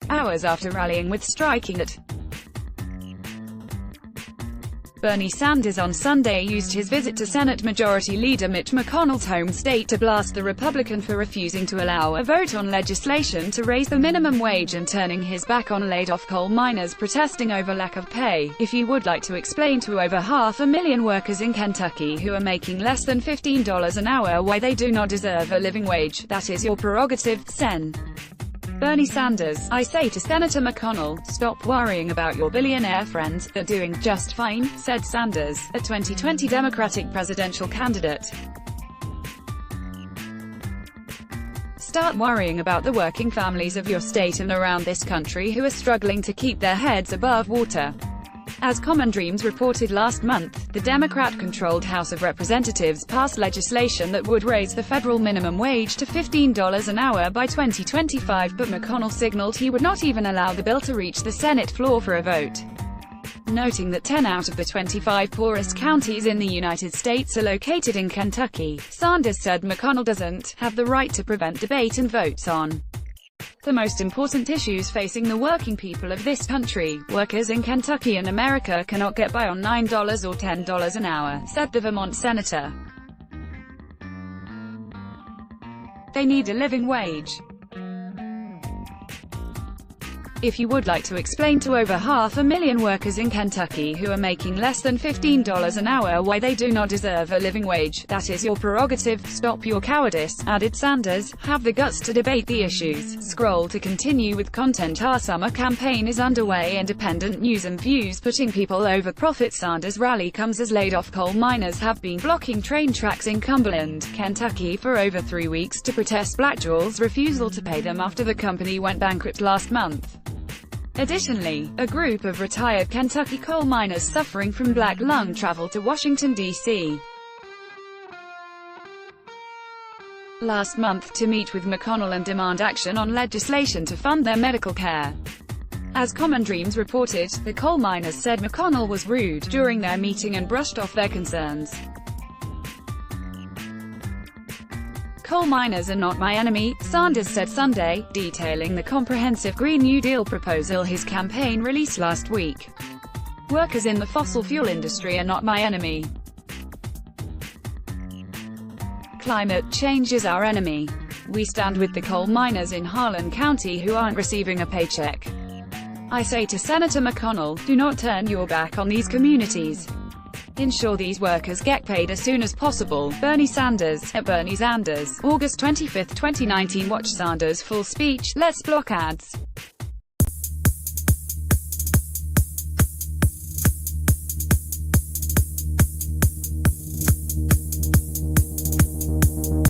hours after rallying with striking at Bernie Sanders on Sunday used his visit to Senate Majority Leader Mitch McConnell's home state to blast the Republican for refusing to allow a vote on legislation to raise the minimum wage and turning his back on laid-off coal miners protesting over lack of pay. If you would like to explain to over 500,000 workers in Kentucky who are making less than $15 an hour why they do not deserve a living wage, that is your prerogative, Sen. Bernie Sanders, I say to Senator McConnell, stop worrying about your billionaire friends, they're doing just fine, said Sanders, a 2020 Democratic presidential candidate. Start worrying about the working families of your state and around this country who are struggling to keep their heads above water. As Common Dreams reported last month, the Democrat-controlled House of Representatives passed legislation that would raise the federal minimum wage to $15 an hour by 2025, but McConnell signaled he would not even allow the bill to reach the Senate floor for a vote. Noting that 10 out of the 25 poorest counties in the United States are located in Kentucky, Sanders said McConnell doesn't have the right to prevent debate and votes on the most important issues facing the working people of this country. Workers in Kentucky and America cannot get by on $9 or $10 an hour, said the Vermont senator. They need a living wage. If you would like to explain to over 500,000 workers in Kentucky who are making less than $15 an hour why they do not deserve a living wage, that is your prerogative, stop your cowardice, added Sanders. Have the guts to debate the issues. Scroll to continue with content. Our summer campaign is underway. Independent news and views putting people over profit. Sanders' rally comes as laid-off coal miners have been blocking train tracks in Cumberland, Kentucky for over 3 weeks to protest Blackjaw's refusal to pay them after the company went bankrupt last month. Additionally, a group of retired Kentucky coal miners suffering from black lung traveled to Washington, D.C. last month to meet with McConnell and demand action on legislation to fund their medical care. As Common Dreams reported, the coal miners said McConnell was rude during their meeting and brushed off their concerns. Coal miners are not my enemy, Sanders said Sunday, detailing the comprehensive Green New Deal proposal his campaign released last week. Workers in the fossil fuel industry are not my enemy. Climate change is our enemy. We stand with the coal miners in Harlan County who aren't receiving a paycheck. I say to Senator McConnell, do not turn your back on these communities. Ensure these workers get paid as soon as possible. Bernie Sanders, at Bernie Sanders, August 25, 2019. Watch Sanders' full speech. Let's block ads.